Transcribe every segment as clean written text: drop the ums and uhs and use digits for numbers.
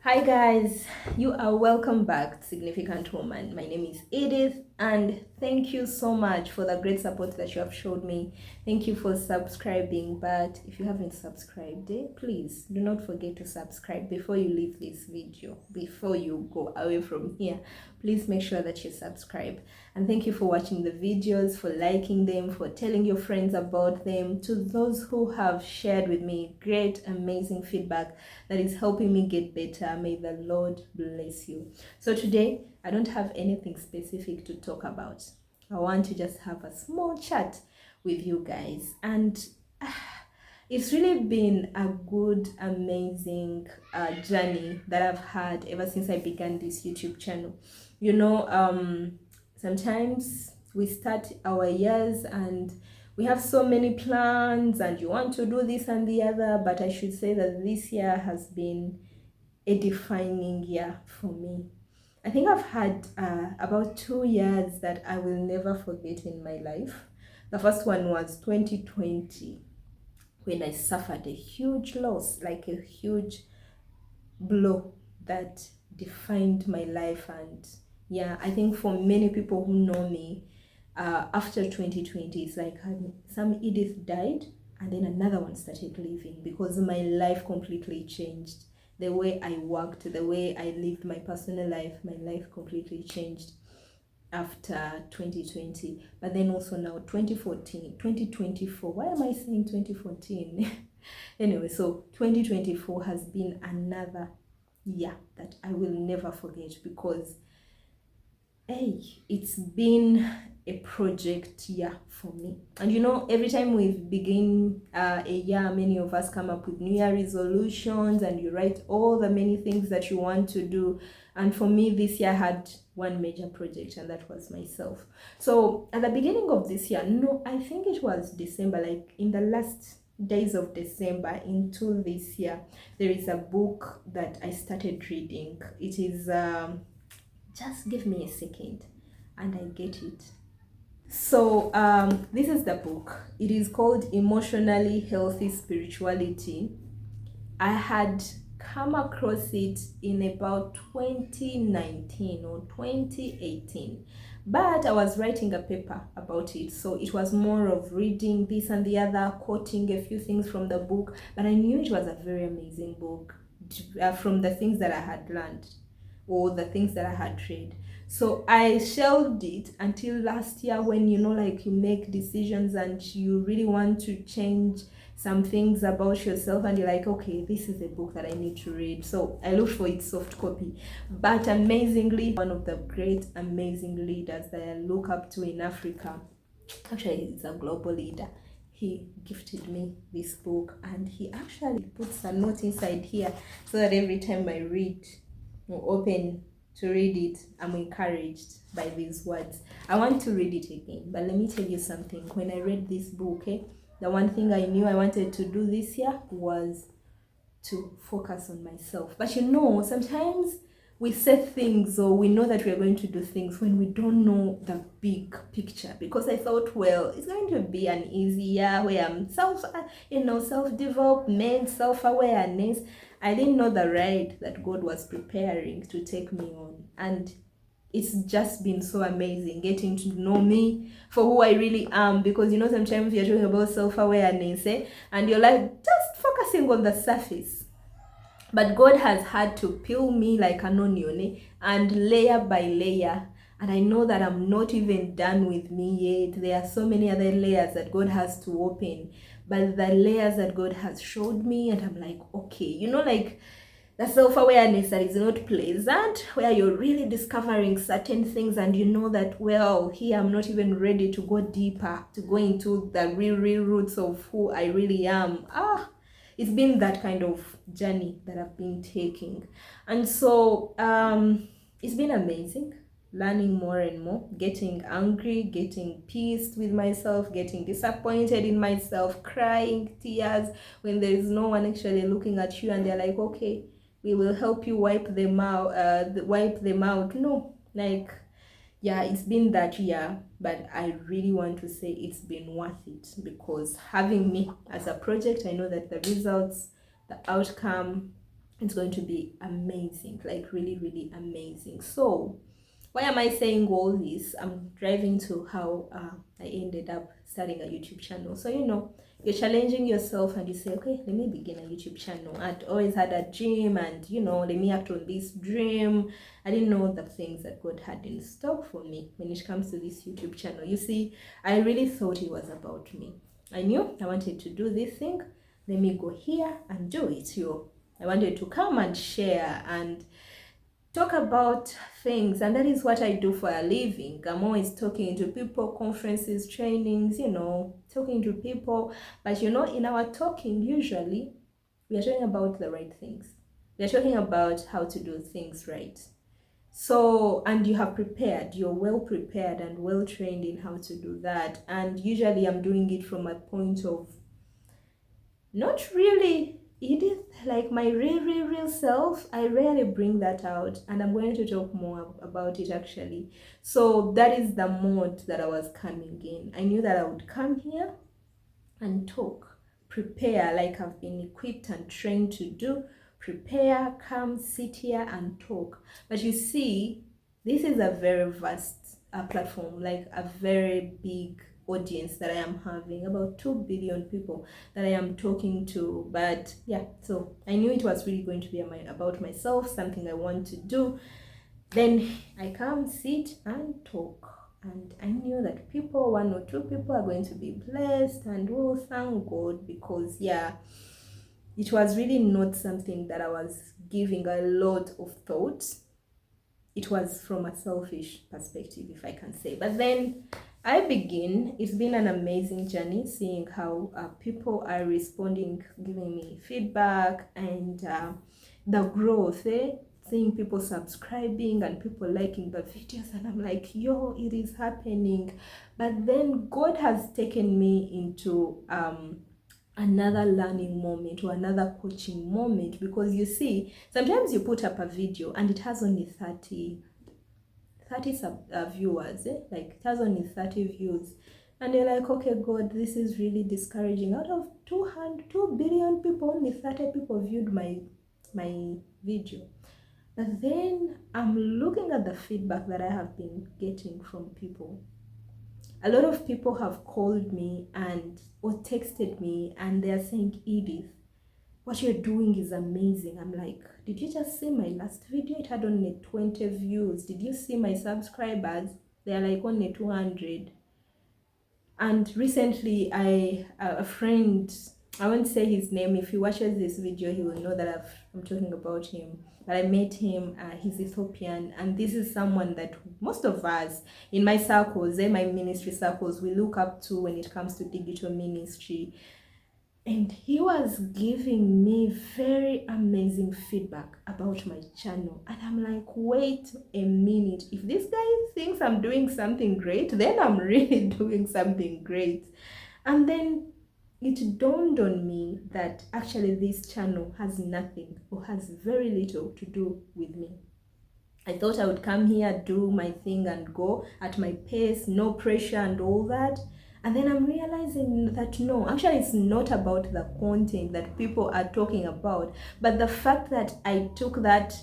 Hi guys, you are welcome back to Significant Woman. My name is Edith and thank you so much for the great support that you have showed me. Thank you for subscribing, but if you haven't subscribed, please do not forget to subscribe before you leave this video, before you go away from here. Please make sure that you subscribe. And thank you for watching the videos, for liking them, for telling your friends about them. To those who have shared with me great, amazing feedback that is helping me get better, may the Lord bless you. So today, I don't have anything specific to talk about. I want to just have a small chat with you guys. And it's really been a good, amazing journey that I've had ever since I began this YouTube channel. You know, sometimes we start our years and we have so many plans and you want to do this and the other, but I should say that this year has been a defining year for me. I think I've had about 2 years that I will never forget in my life. The first one was 2020, when I suffered a huge loss, like a huge blow that defined my life. And yeah, I think for many people who know me, after 2020, it's like some Edith died and then another one started living, because my life completely changed. The way I worked, the way I lived my personal life, my life completely changed after 2020. But then also now 2014, 2024. Why am I saying 2014? Anyway, so 2024 has been another year that I will never forget, because hey, it's been a project year for me. And you know, every time we begin a year, many of us come up with New Year resolutions and you write all the many things that you want to do. And for me, this year had one major project, and that was myself. So at the beginning of this year, no, I think it was December, like in the last days of December into this year, there is a book that I started reading. It is just give me a second and I get it. So this is the book. It is called Emotionally Healthy Spirituality. I had come across it in about 2019 or 2018, but I was writing a paper about it, so it was more of reading this and the other, quoting a few things from the book. But I knew it was a very amazing book from the things that I had learned or the things that I had read. So I shelved it until last year, when you know, like, you make decisions and you really want to change some things about yourself and you're like, okay, this is a book that I need to read. So I looked for its soft copy. But amazingly, one of the great, amazing leaders that I look up to in Africa, actually he's a global leader, he gifted me this book, and he actually puts a note inside here so that every time I read or open to read it, I'm encouraged by these words. I want to read it again, but let me tell you something. When I read this book, the one thing I knew I wanted to do this year was to focus on myself. But you know, sometimes we set things, or we know that we are going to do things when we don't know the big picture. Because I thought, well, it's going to be an easy year where I'm self-development, self-awareness. I didn't know the ride that God was preparing to take me on. And it's just been so amazing getting to know me for who I really am. Because you know, sometimes you're talking about self-awareness, and you're like just focusing on the surface, but God has had to peel me like an onion, and layer by layer. And I know that I'm not even done with me yet. There are so many other layers that God has to open. But the layers that God has showed me, and I'm like, okay, you know, like the self-awareness that is not pleasant, where you're really discovering certain things and you know that, well, here I'm not even ready to go deeper, to go into the real roots of who I really am. It's been that kind of journey that I've been taking. And so it's been amazing, learning more and more, getting angry, getting pissed with myself, getting disappointed in myself, crying tears when there is no one actually looking at you and they're like, okay, we will help you wipe them out. No, like, yeah, it's been that year, but I really want to say it's been worth it, because having me as a project, I know that the results, the outcome It's going to be amazing, like really, really amazing. So why am I saying all this? I'm driving to how I ended up starting a YouTube channel. So, you're challenging yourself and you say, okay, let me begin a YouTube channel. I'd always had a dream and, let me act on this dream. I didn't know the things that God had in stock for me when it comes to this YouTube channel. You see, I really thought it was about me. I knew I wanted to do this thing. Let me go here and do it. I wanted to come and share and talk about things, and that is what I do for a living. I'm always talking to people, conferences, trainings, talking to people. But in our talking, usually we are talking about the right things. We are talking about how to do things right. So, and you have prepared, you're well prepared and well trained in how to do that. And usually I'm doing it from a point of not really Edith, like my real self. I rarely bring that out, and I'm going to talk more about it actually. So that is the mode that I was coming in. I knew that I would come here and talk, prepare, like I've been equipped and trained to do. Prepare, come, sit here and talk. But you see, this is a very vast platform, like a very big audience that I am having, about 2 billion people that I am talking to. But yeah, so I knew it was really going to be about myself, something I want to do. Then I come, sit and talk. And I knew that people, 1 or 2 people, are going to be blessed, and thank God, because yeah, it was really not something that I was giving a lot of thought. It was from a selfish perspective, if I can say. But then it's been an amazing journey, seeing how people are responding, giving me feedback, and the growth, seeing people subscribing and people liking the videos, and I'm like, yo, it is happening. But then God has taken me into another learning moment or another coaching moment, because you see, sometimes you put up a video and it has only 30 viewers, like it has only 30 views, and you're like, okay God, this is really discouraging. Out of 2 billion people, only 30 people viewed my video. But then I'm looking at the feedback that I have been getting from people. A lot of people have called me and or texted me, and they're saying, Edith, what you're doing is amazing. I'm like, did you just see my last video? It had only 20 views. Did you see my subscribers? They're like only 200. And recently, a friend, I won't say his name. If he watches this video, he will know that I'm talking about him. But I met him. He's Ethiopian, and this is someone that most of us in my circles, my ministry circles, we look up to when it comes to digital ministry. And he was giving me very amazing feedback about my channel. And I'm like, wait a minute. If this guy thinks I'm doing something great, then I'm really doing something great. And then it dawned on me that actually this channel has nothing or has very little to do with me. I thought I would come here, do my thing and go at my pace, no pressure and all that. And then I'm realizing that no, actually it's not about the content that people are talking about, but the fact that I took that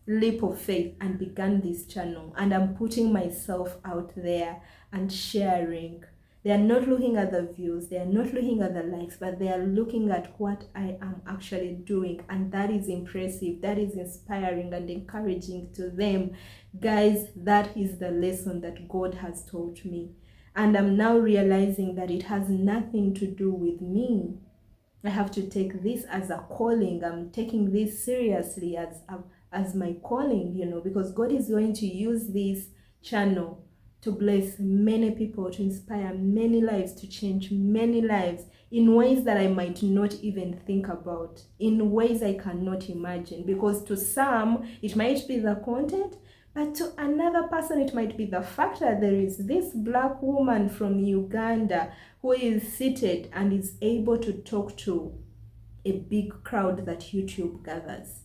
leap of faith and began this channel, and I'm putting myself out there and sharing. They are not looking at the views, they are not looking at the likes, but they are looking at what I am actually doing. And that is impressive, that is inspiring and encouraging to them. Guys, that is the lesson that God has taught me. And I'm now realizing that it has nothing to do with me. I have to take this as a calling. I'm taking this seriously as my calling, because God is going to use this channel to bless many people, to inspire many lives, to change many lives in ways that I might not even think about, in ways I cannot imagine. Because to some, it might be the content, but to another person, it might be the fact that there is this black woman from Uganda who is seated and is able to talk to a big crowd that YouTube gathers.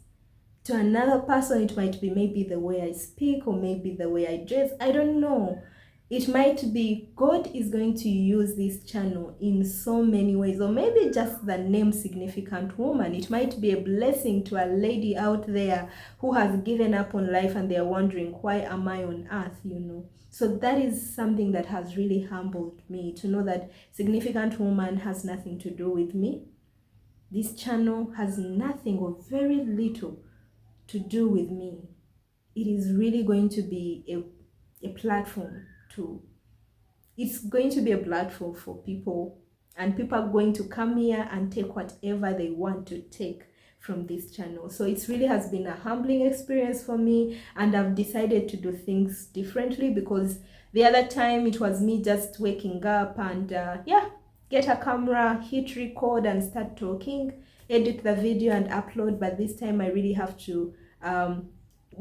To another person, it might be maybe the way I speak or maybe the way I dress. I don't know. it might be God is going to use this channel in so many ways, or maybe just the name Significant Woman. It might be a blessing to a lady out there who has given up on life and they're wondering, why am I on earth, you know? So that is something that has really humbled me, to know that Significant Woman has nothing to do with me. This channel has nothing or very little to do with me. It is really going to be a platform it's going to be a platform for people, and people are going to come here and take whatever they want to take from this channel. So it really has been a humbling experience for me, and I've decided to do things differently, because the other time it was me just waking up and get a camera, hit record and start talking, edit the video and upload. But this time I really have to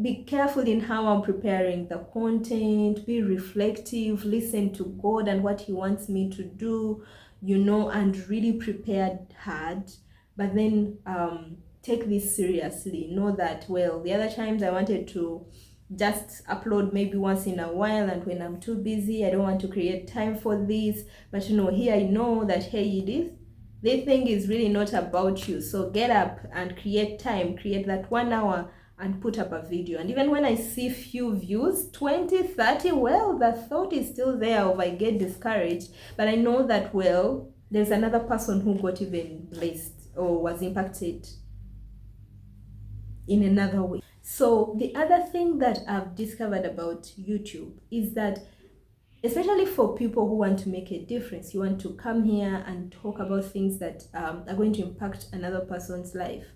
be careful in how I'm preparing the content, be reflective, listen to God and what He wants me to do, you know, and really prepared hard. But then take this seriously. Know that, well, the other times I wanted to just upload maybe once in a while, and when I'm too busy, I don't want to create time for this. But you know, here I know that, hey, Edith, this thing is really not about you. So get up and create time, create that 1 hour and put up a video. And even when I see few views, 20, 30, well, the thought is still there of I get discouraged. But I know that, well, there's another person who got even blessed or was impacted in another way. So the other thing that I've discovered about YouTube is that, especially for people who want to make a difference, you want to come here and talk about things that are going to impact another person's life.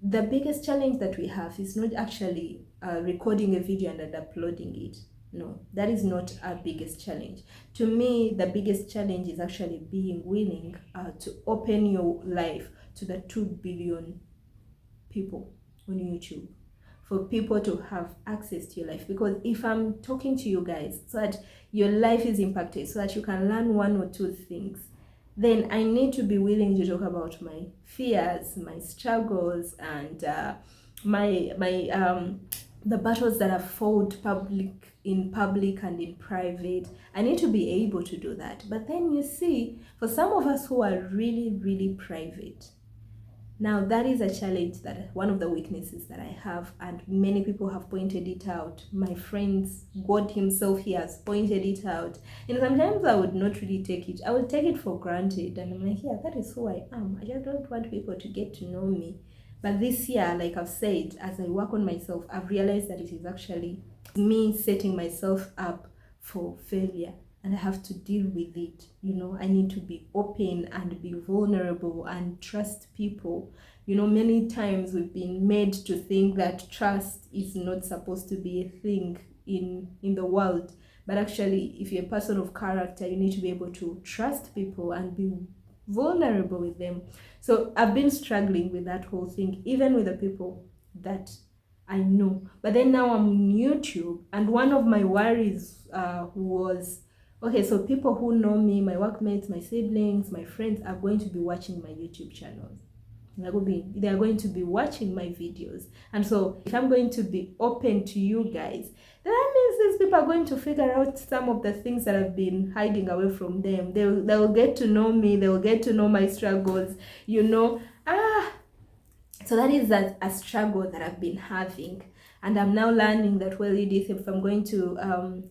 The biggest challenge that we have is not actually recording a video and uploading it. No, that is not our biggest challenge. To me, the biggest challenge is actually being willing to open your life to the 2 billion people on YouTube, for people to have access to your life. Because if I'm talking to you guys so that your life is impacted, so that you can learn 1 or 2 things, then I need to be willing to talk about my fears, my struggles, and the battles that I've fought in public and in private. I need to be able to do that. But then you see, for some of us who are really, really private, now that is a challenge, that one of the weaknesses that I have, and many people have pointed it out. My friends, God Himself, He has pointed it out. And sometimes I would not really take it. I would take it for granted, and I'm like, yeah, that is who I am. I just don't want people to get to know me. But this year, like I've said, as I work on myself, I've realized that it is actually me setting myself up for failure. And I have to deal with it. You know, I need to be open and be vulnerable and trust people. You know, many times we've been made to think that trust is not supposed to be a thing in the world. But actually, if you're a person of character, you need to be able to trust people and be vulnerable with them. So I've been struggling with that whole thing, even with the people that I know. But then now I'm on YouTube, and one of my worries was, okay, so people who know me, my workmates, my siblings, my friends, are going to be watching my YouTube channels. They are going to be watching my videos. And so if I'm going to be open to you guys, then that means these people are going to figure out some of the things that I've been hiding away from them. They'll get to know me. They'll get to know my struggles, you know. So that is a struggle that I've been having. And I'm now learning that, well, Edith, if I'm going to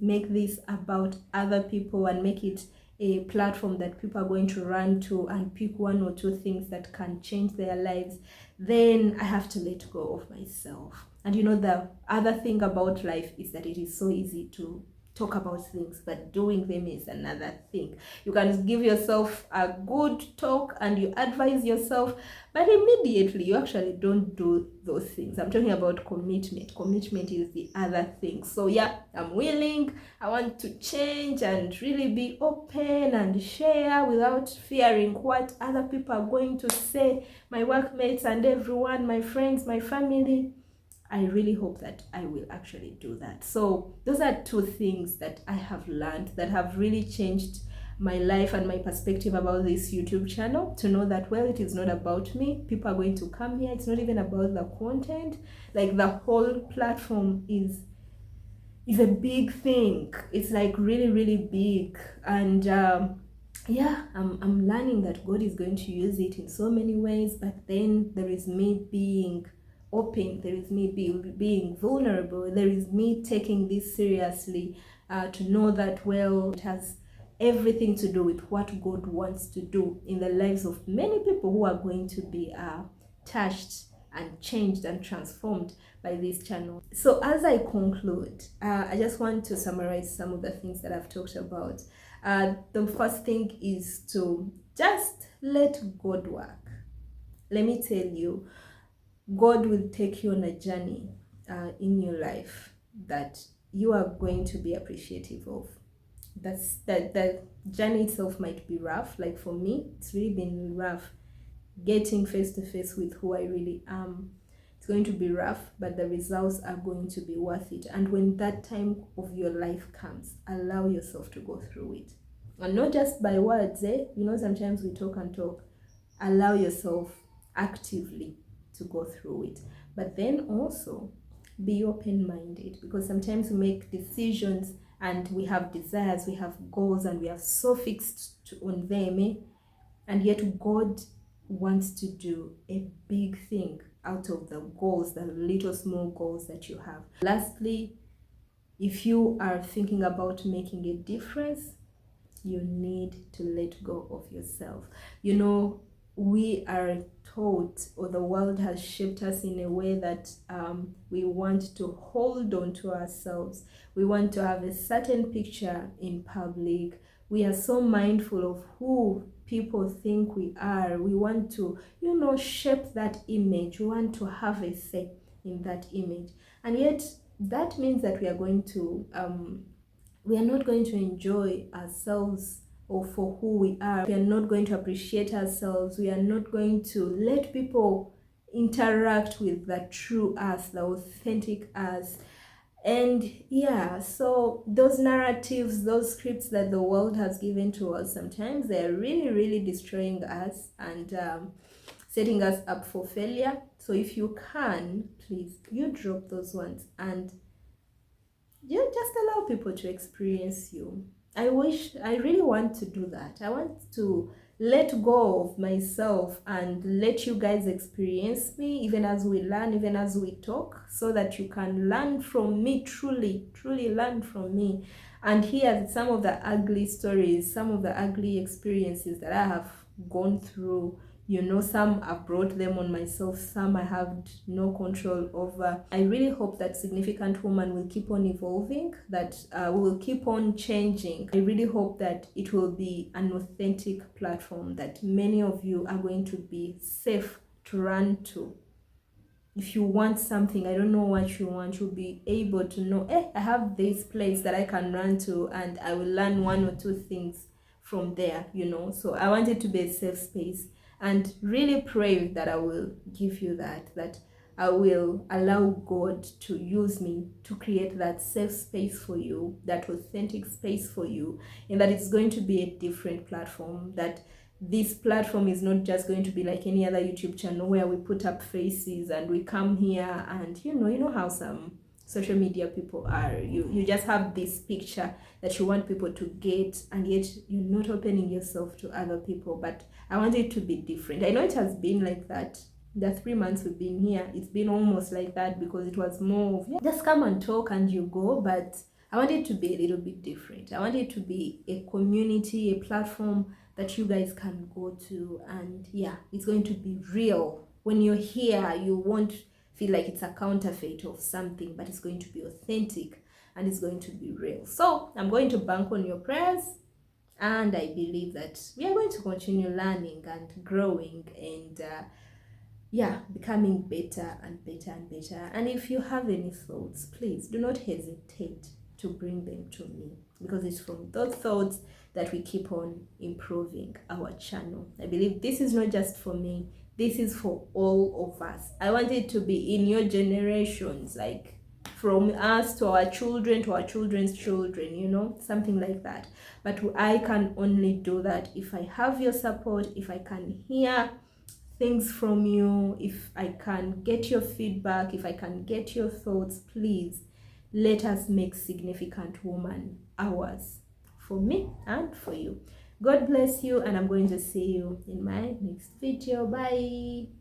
make this about other people and make it a platform that people are going to run to and pick 1 or 2 things that can change their lives, then I have to let go of myself. And you know, the other thing about life is that it is so easy to talk about things, but doing them is another thing. You can give yourself a good talk and you advise yourself, but immediately you actually don't do those things. I'm talking about commitment. Commitment is the other thing. So yeah, I'm willing. I want to change and really be open and share without fearing what other people are going to say, my workmates and everyone, my friends, my family. I really hope that I will actually do that. So those are 2 things that I have learned that have really changed my life and my perspective about this YouTube channel. To know that, well, it is not about me. People are going to come here. It's not even about the content. Like, the whole platform is is a big thing. It's like really, really big. And yeah, I'm learning that God is going to use it in so many ways, but then there is me being open, there is me being vulnerable, there is me taking this seriously, to know that, well, it has everything to do with what God wants to do in the lives of many people who are going to be touched and changed and transformed by this channel. So as I conclude, I just want to summarize some of the things that I've talked about. The first thing is to just let God work. Let me tell you, God will take you on a journey in your life that you are going to be appreciative of. That the journey itself might be rough. Like for me, it's really been rough getting face to face with who I really am. It's going to be rough, but the results are going to be worth it. And when that time of your life comes, allow yourself to go through it. And not just by words, You know, sometimes we talk and talk. Allow yourself actively to go through it. But then also be open-minded, because sometimes we make decisions and we have desires, we have goals, and we are so fixed on them, and yet God wants to do a big thing out of the goals, the little small goals that you have. Lastly, if you are thinking about making a difference, you need to let go of yourself. You know, we are taught, or the world has shaped us in a way that we want to hold on to ourselves. We want to have a certain picture in public. We are so mindful of who people think we are. We want to, shape that image. We want to have a say in that image. And yet, that means that we are not going to enjoy ourselves or for who we are. We are not going to appreciate ourselves. We are not going to let people interact with the true us, the authentic us. And yeah, so those narratives, those scripts that the world has given to us, sometimes they're really, really destroying us and setting us up for failure. So if you can, please, you drop those ones and you just allow people to experience you. I really want to do that. I want to let go of myself and let you guys experience me, even as we learn, even as we talk, so that you can learn from me, truly learn from me, and hear some of the ugly stories, some of the ugly experiences that I have gone through. Some I've brought them on myself, some I have no control over. I really hope that Significant Woman will keep on evolving, that we will keep on changing. I really hope that it will be an authentic platform that many of you are going to be safe to run to. If you want something, I don't know what you want, you'll be able to know, I have this place that I can run to and I will learn one or two things from there, So I want it to be a safe space, and really pray that I will give you that I will allow God to use me to create that safe space for you, that authentic space for you, and that it's going to be a different platform, that this platform is not just going to be like any other YouTube channel where we put up faces and we come here and you know how some social media people are. You just have this picture that you want people to get, and yet you're not opening yourself to other people. But I want it to be different. I know it has been like that. The 3 months we've been here, it's been almost like that, because it was more of, just come and talk and you go. But I want it to be a little bit different. I want it to be a community, a platform that you guys can go to, and yeah, it's going to be real. When you're here, you won't feel like it's a counterfeit of something, but it's going to be authentic and it's going to be real. So I'm going to bank on your prayers, and I believe that we are going to continue learning and growing and becoming better and better and better. And if you have any thoughts, please do not hesitate to bring them to me, because it's from those thoughts that we keep on improving our channel. I believe this is not just for me, this is for all of us. I want it to be in your generations, like from us to our children to our children's children, something like that. But I can only do that if I have your support, if I can hear things from you, if I can get your feedback, if I can get your thoughts. Please Let us make Significant Woman ours, for me and for you. God bless you, and I'm going to see you in my next video. Bye.